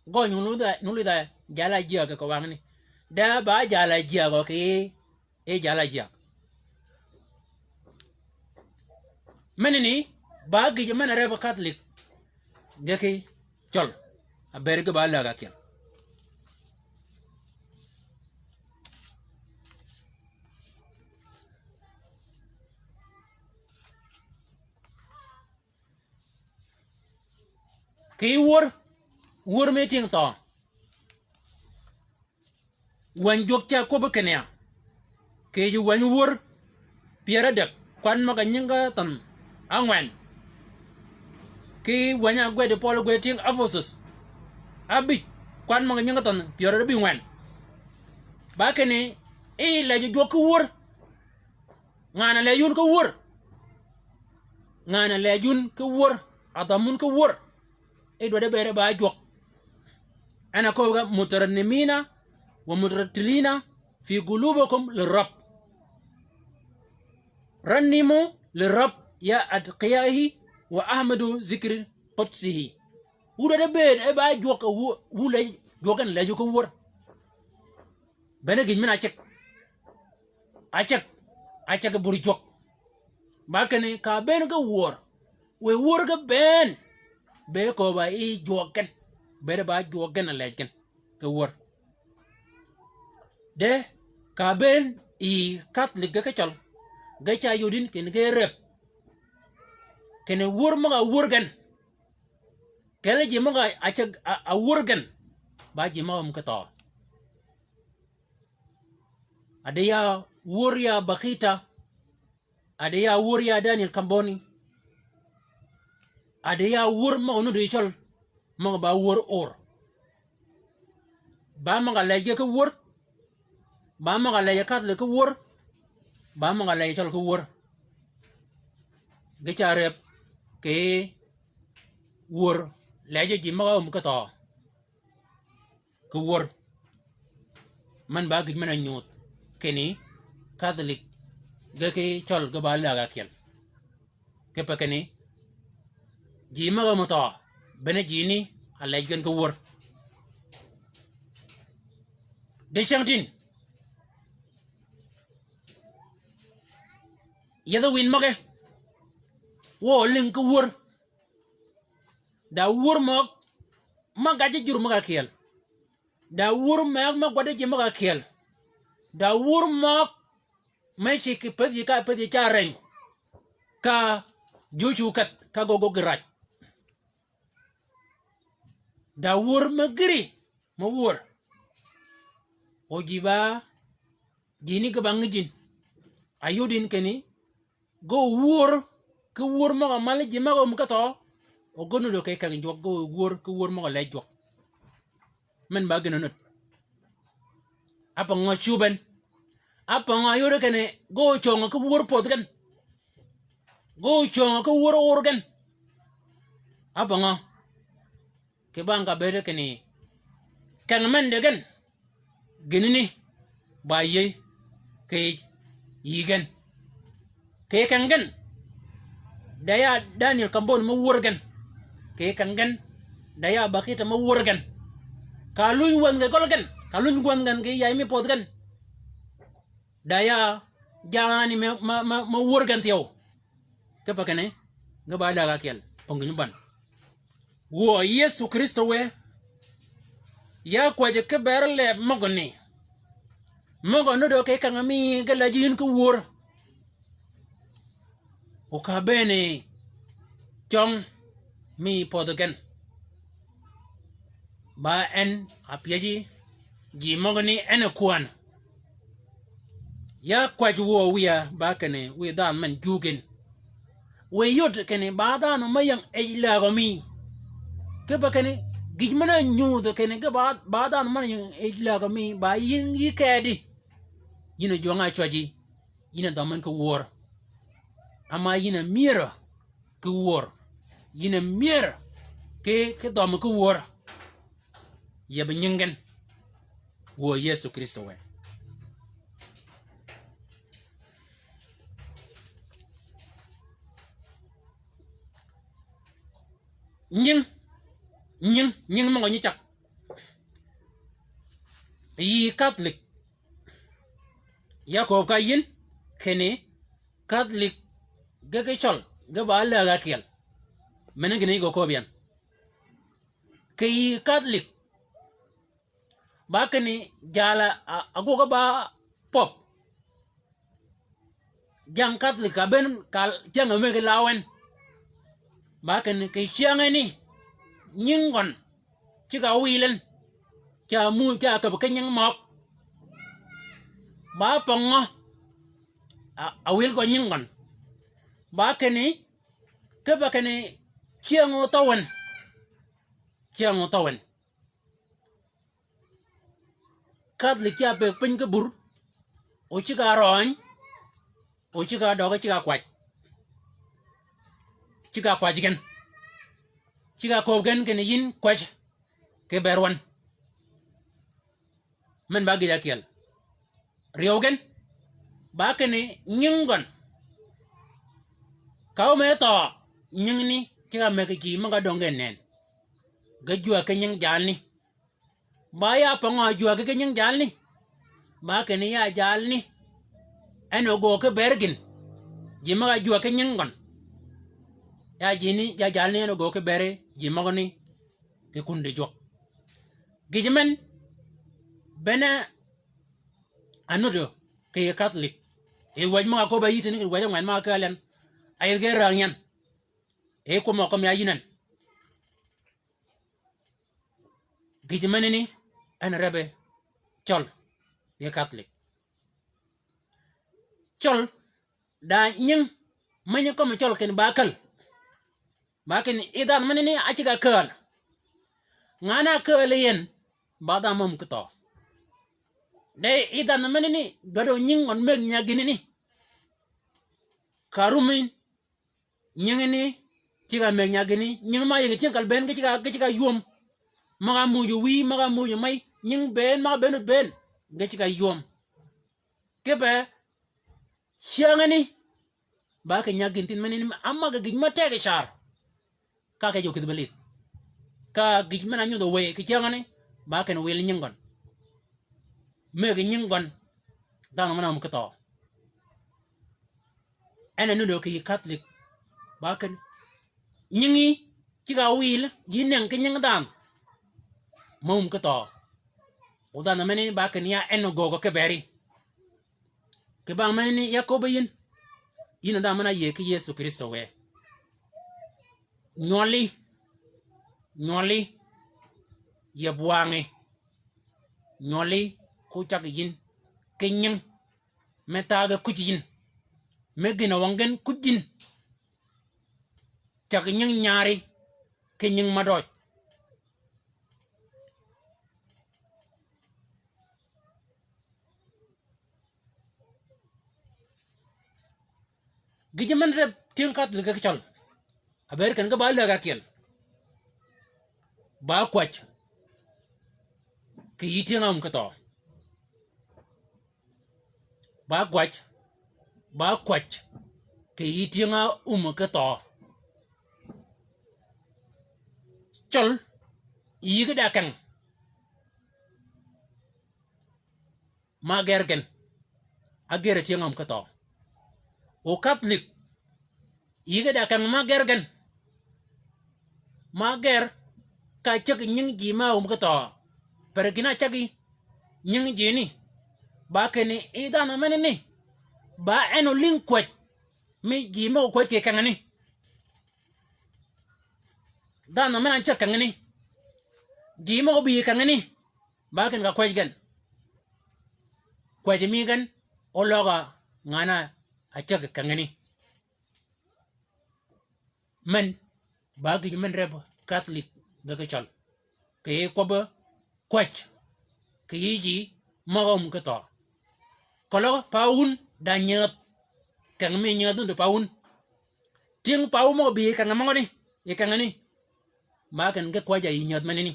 gon nulu da jala jaga ka wangani da ba jala jago ke e jala jago menini ba gi mana reba Catholic gake chol a berge ba la ga ken ki wor me ting to wan jok cha ko bekenya ke ju wan wor piara dek kwan maga nyinga tan angwan ki wanya gwe de polo gwe ting Ephesus abi kwan maga nyinga tan piara bi wan ba kene e la ju jok wor ngana le yun ko wor ngana le yun ko wor adamun ko wor e do de bere ba jok ana ko ga mutarannimina wa mutaratilina fi qulubikum lirab rannimu lirab ya adqiyahi wa ahmadu zikri qudsihi wudo de bere e ba jok wu le jogan le ko wor bene gin mina acak buri jok bakane ka ben ga wor we wor ga ben be ko ba i joken bere ba joken a leken ga wor de ka ben i catholic ga kachal ga cha yudin ken ga rep ken wor ma ga wor gan kele ji ma ga acak a wor gan ba ji ma ka to adaya wurya Bakita, adaya wurya Daniel Kamboni, adaya wur ma onu de chol ma ba wur or ba ma ga leje ko wur ba ma ga leje kat le ko wur ba ma ga leje chol ko wur ge cha rep ke wur leje ji ma ko to ko wur man ba gi mena nyut keni Catholic gake chol ga ba la ga kel ke pa keni ji ma ga moto bene ji ni ala gen ko wor de chantin ya da win mage wo ling ko wor da wor ma ga jur ma ga kel da wor ma gwada ji ma ga kel da wur mok mai shi ki pedi ka ren ka juju kat ka gogo graj da wur magri ma wur o jiba jini ka bangijin ayudin keni go wur ka wur ma mal ji ma ko to o gonu do kay kan jog go wur ka wur ma lay jog men ba gëna nut apa ngo chuben apa ngo yore kene go chonga ko wor pot gan go chonga ko wor organ apa ngo ke banga bere kene kan men de gan genini baye ke yigen ke kan gan daya Daniel Kambon ma wor gan ke kan gan daya Bakita ma wor gan ka luy wan ga gol gan kalun gwan gan ke yai mi pot gan daya jangani ma wor gan tiyo ke pakane ga ba daga kel pongu ban wo Yesu Kristo we ya kwaje ke berle mogoni mogono do ke kan mi ga lajin ko wor o ka bene jong mi pot gan ba en apiaji ji mogni ene kwan ya kwaju wo wiya ba kane wi dan man jugen we yot kene ba dan mayang e la gomi ke ba kane gijmana nyudo kene ke ba dan man e la gomi ba yin yi kedi yina jonga choji yina daman ko wor ama yina mira ko wor yina mira ke dam ko wor ya benyingen wo Yesu Kristo we nying mo ngi chak yi Catholic ya ko ka yin kene Catholic ga chol ga ba la ga kel men ngi go ko bian ke yi Catholic ba kene jala agoga ba pop jang Catholic ka ben kal jang me lawen ba kene ke chiang ni nhưng còn chứ cả uy lên cha mua cha cái cái nhân mọc ba phong ngó à will có nhưng còn ba cái này ba cái này chiang ô tàu Catholic cha pe pin cái bur o chứ cả rồi o chứ cả đó cái chứ cả quạt gen chứ cả cô gen cái này in quạt cái berwan men ba gida kiel riogen ba cái này nhưng còn kau me to nhưng ni chứ cả me cái gì mà cái đồng gen nen cái jua cái nhưng jal ni ba ya pango jua cái nhưng jal ni ba cái này ya jal ni eno go cái bergin ji ma jua cái nhưng còn ya jini ya jal ni eno go cái bere ji ma ni cái kunde jok gijimen bena anudo cái Catholic e waj ma ko ba yitini ke waj ngwan ma kalen ay ge ranyan e ko mo kam ya yinan gijimen ni ana rebe chol ye Catholic chol da nyin manya ko mo chol ken bakal idan manini achiga kal ngana kal yen bada mum kto de idan manini gado nyin on meg nyagini ni karumin nyingini chiga meg nyagini nying ma yegi tinkal ben ke chiga yum maga muju wi maga muju mai nying ben maga benut ben ge chiga yum kebe chiangani ba ke nyagin tin manini amma ga gijma tege shar ka ke jokid belit ka gijma na nyodo we ke chiangani ba ke no wel nyingon meg nyingon dan manam kto ene nudo ke Catholic ba ke nyingi chiga wil yinen ke nying dan mum kto udan manini ba ke ya eno gogo ke beri ke ba manini yakobo yin da mana ye ke Yesu Kristo we nyoli ye buange nyoli ku chak yin kenyin metaga kujin megina wangen kujin chak nyin nyari kenyin madoj gijaman reb tin Catholic ke chol aber kan ga ba la ga kiel ba kwach ke yitingam ka to ba kwach ke yitinga ka to chol yiga da kan ma gergen agere tingam ka to o Catholic yiga da kan ma gergen ma ger ka chak nying ji ma ka to per gina chagi nying ji ni ba ke ni idana mene ni ba eno linkwet mi ji ma ko ke kan ni dana mena chak kan ni ji ma bi kan ni ba ken ka kwet gen kwet mi gen o loga ngana a chak kan ni men ba gi men reb Catholic ga ka chal ke ko ba kwach ke yiji magom ka to kolo paun da nyat kan mi nyat do paun ting pau mo bi kan mo ni e kan ni ma kan ga kwaja yi nyat manini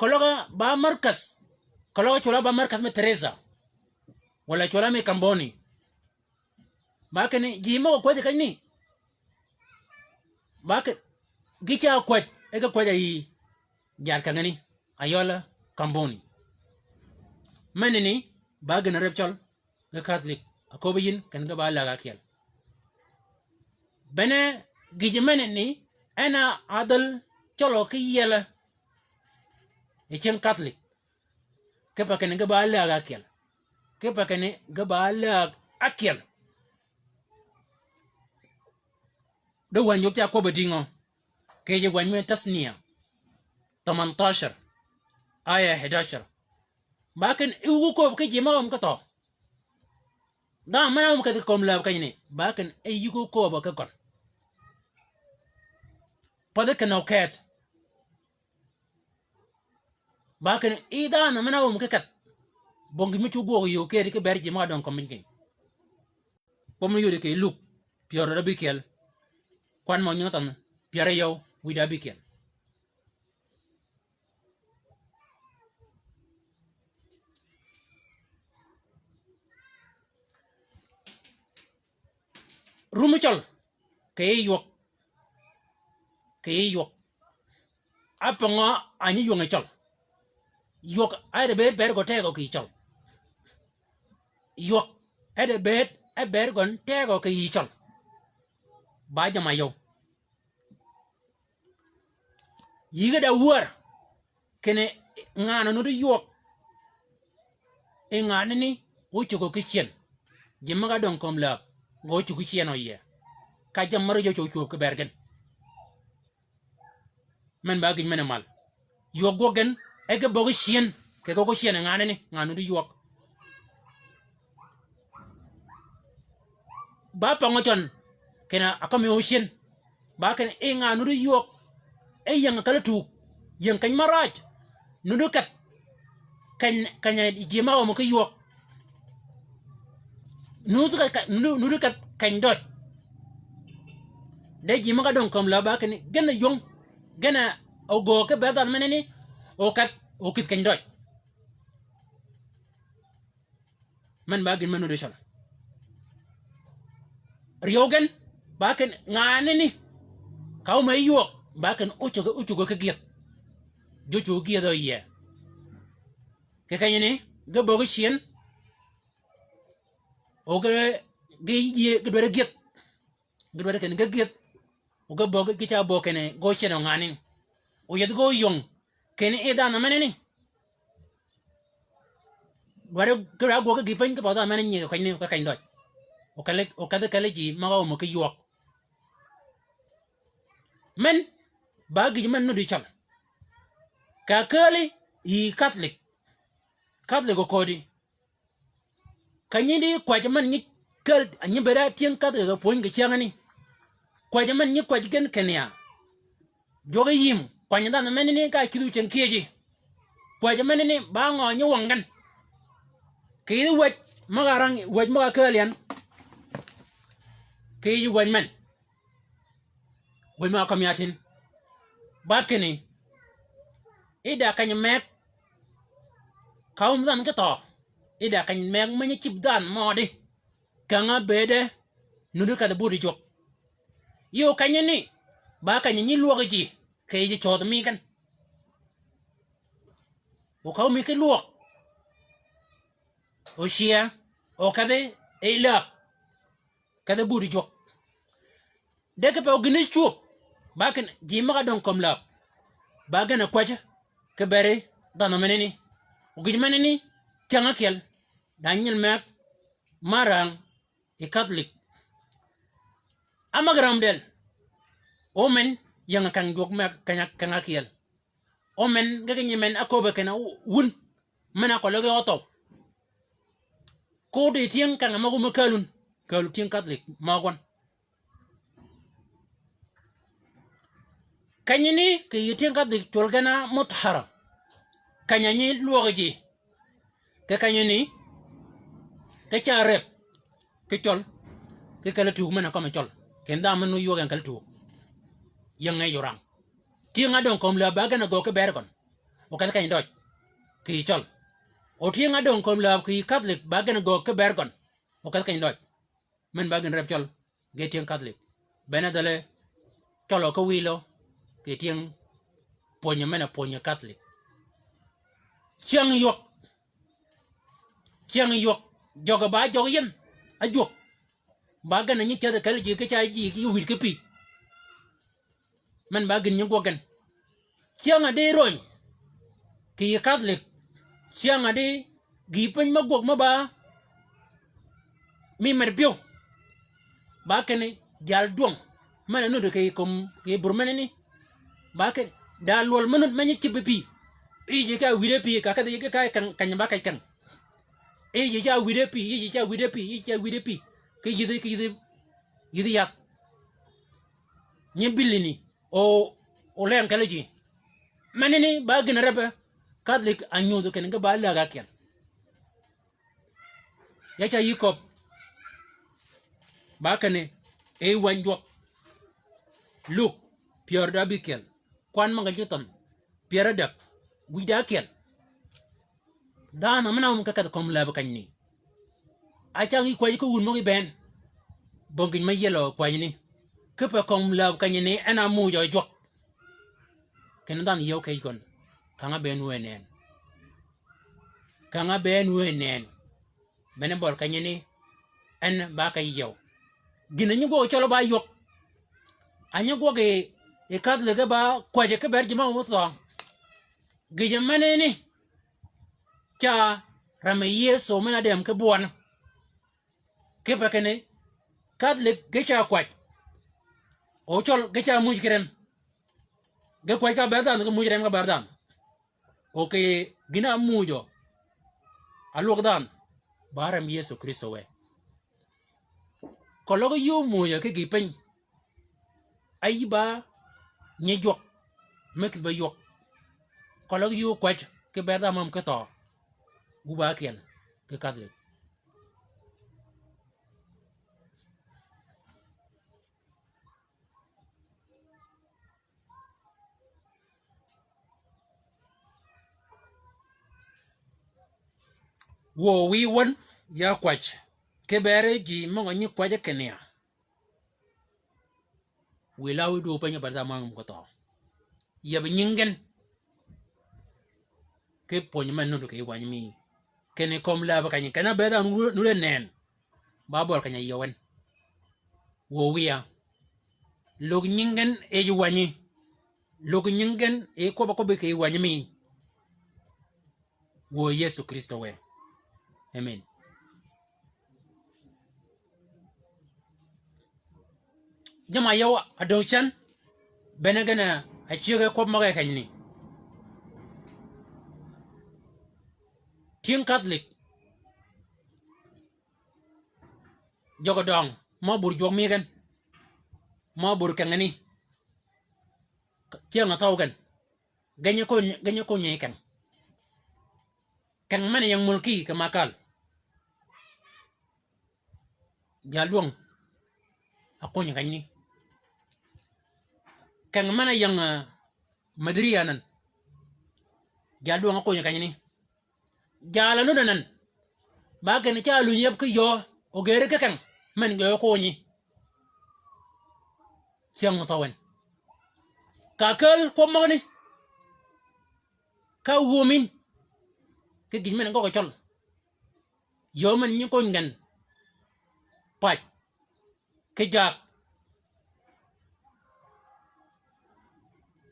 kolo ba markas kolo chola ba markas me Teresa wala chola me Kamboni ma kan ji mo kwaja kan ni ba ka gicha kwaj e ga kwaja yi jar kan ni ayola Kamboni manini ba gana repchol ga Catholic akobayin kan ga ba la ga kiel bene gije manini ana adal cholo ki yela e chen Catholic ke pa kan ga ba la ga kiel ke pa kan ga ba la akiel do wan yok ta ko badingo كيجي وين تسنية 18 آية 11 باكن إيوكو كيجي ما هم كتو دا ما هم كتكم لا بكيني باكن إيوكو بككر بدك نوكات باكن إذا أنا ما هم ككت bongi mi chugo yo ke ke berji ma don kominkin pomo yo ke look pioro da bikel kwan mo nyotan piara yo wida bikel rumichol ke yo aponga anyi yo ngechol yok ade ber go tego ki chol yok ede bet e ber gon tego ke yichol ba jama yow yiga da war kene ngana no yok e ngana ni wo chugo kichen jimaga don kom la go chugo kichen o ye ka jamaro jo chugo ke bergen men ba gin menemal yok go gen e ke bogo chien ke go chien ngana ni ngana du yok ba pangoton kena akami ocean ba ken e nga nuru yok e yang kala tu yang kan maraj nunu kat kanya jima mo ko yok nunu kat kan dot de jima ka don kom la ba ken gena yong gena ogo ke bedan meneni o kat o kit kan dot man ba gin manu de shala riogen baken ngane ni kaw may yok baken uchugo ke giet jojo giet o ye ke kanyene ga bogo chien o ga ye ga dore giet ga dore ken ga giet o ga bogo ki cha bo ken go cheno ngane o yed go yong ken e da na meneni ware ga go ga gipen ka boda meneni ko kanyene ka kany dot o kada ji maga mo ke yok men bagi men no di chal ka kali i catholic go kodi kanyidi kwa jaman ni kal anyi bera tien catholic go poin ge changani kwa jaman ni kwa jigen kenya joga yim kwa nyanda na men ni ka kidu chen keji kwa jaman ni ba ngo nyi wangan ke wet magarang wet maga kalian ke yu men ma kam yatin bakini ida kany mek kaum dan keto ida kany mek many chip dan modi kanga bede nudu ka budi jok yo kany ni ba kany ni luok ji ke ji chod mi kan o kaum mi ke luok o shia o kade e la kada budi jok deke pe ogini chup baken jima don kom la bagana kwaja ke bere dano meneni ogini meneni changa kel daniel mek marang e catholic amagram del omen yang kan jok mek kanya kel omen gaganyi men akobe kana wun mena ko loge oto ko de tien kan amagu makalun kalu tien catholic magon kanyini ke yitien ka dik tolgana muthara kanyani luogi ke kanyini ke charep ke chol ke kala tu mena kama chol kenda menu yogan kala tu yang ngay yorang tienga don kom la bagana go ke bergon o kala kany doj ke chol o tienga don kom la ke catholic bagana go ke bergon o kala kany doj men bagan rep chol ge tien catholic benadale cholo ko wilo ke tieng ponya mena ponya catholic chiang yok joga ba joga yen a jok ba gan ni tada kala ji ke cha ji ki wir ke pi man ba gan ni go gan chiang ade roñ ke catholic chiang ade gi pen ma gok ma ba mi mer bio ba kene jal duong mana no de ke kom ke burmene ni ba ke da lol manut manye chibipi ije ka wide pi ka de ka kan ba kan ije ja wide pi ije wide pi ke yide yak nye bilini o len kaleji manini ba gina rebe Catholic anyodo ken ga ba la ga ken ya cha yikop ba kane e wanjok look pior da bikel kwan manga juton pior da wida kel da na mana mun ka kom la ba kanni a cha yi ko wun mo ben bongin ma yelo kwani ke pa kom la kanni ana mu jo jok ken dan yo kai kon kanga ben wenen bene bol kanni en ba kay yo gina ñu go cholo ba yok anya go ge e Catholic ba kwaje ke ber jima mo to ge manene cha rame yeso mena dem ke bon ke pa kene Catholic ge cha kwaj o chol ge cha muj kiren ge kwaj ka berdan ge muj ren ka berdan o ke gina mujo alok dan baram Yesu Kristo we ko logo yu mujo ke gi pen ai ba nye jok mek ba yok ko logo yu kwaj ke berdan mam ke to u ba kel ke Catholic wo wi won ya kwaj ke bere ji mo nyi kwaje kenia wi lawi do panya berdan mam ko to yeb nyingen ke ponye man no ke wany mi kene kom la ba kany kana beda nure nen ba bol kanya yowen wo wiya log nyingen e yu wanyi log nyingen e ko ba ko be ke wany mi wo Yesu Kristo we amen jama yaw adochan benegana a chige ko maga kanyni king Catholic jogodong mo bur jog mi gan mo bur kangani tiang ataw gan ganye ko nye kan man yang mulki ke makal jalwang ako nya kanyni kan man yang madriyanan jalwang ako nya kanyni jala no nan ba gan cha lu yeb ke yo o gere ke kan man go ko nyi tiang tawen kakal ko magni ka womin ke gin men go chol yo man nyi ko ngan pa ke jak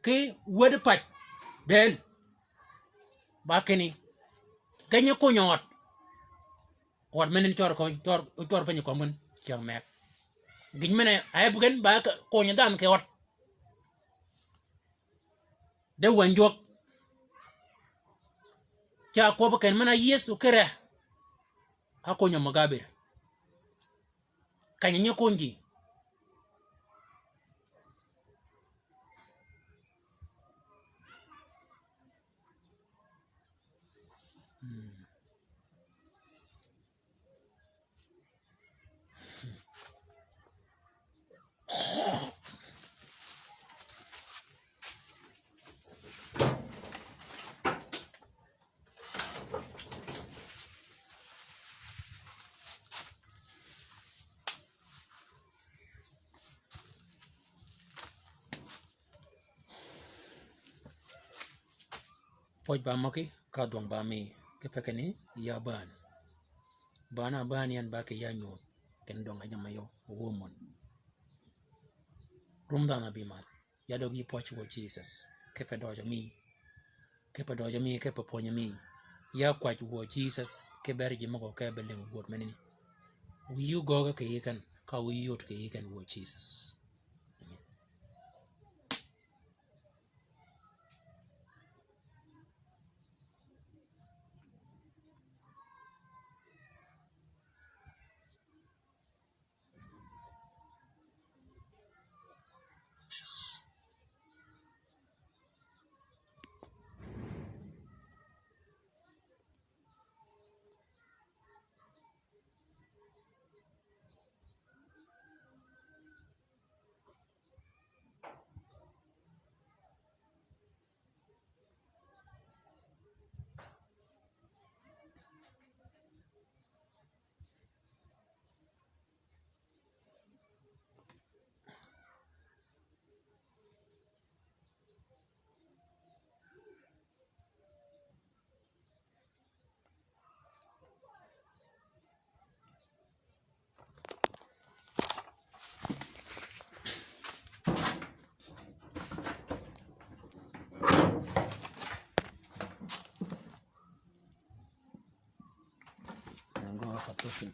ke wed pa ben ba keni ganye ko nyot or menen chor pa ni ko mun chang mek gin men ay bugen ba ko nyi dan ke ot de wanjok cha ko ba ken mana Yesu kere ako nya magabir kanya ko nji poj ba maki ka dong ba mi ke pekeni ya bana ban yan ba ke ya nyot ken dong ajama yo womon rumdana bimal ya dogi poj wo Jesus ke pe dojo mi ke pe ponya mi ya kwaj wo Jesus ke berji mako ke beleng wot menini wi you go ke yikan ka wi yot ke yikan wo Jesus Listen.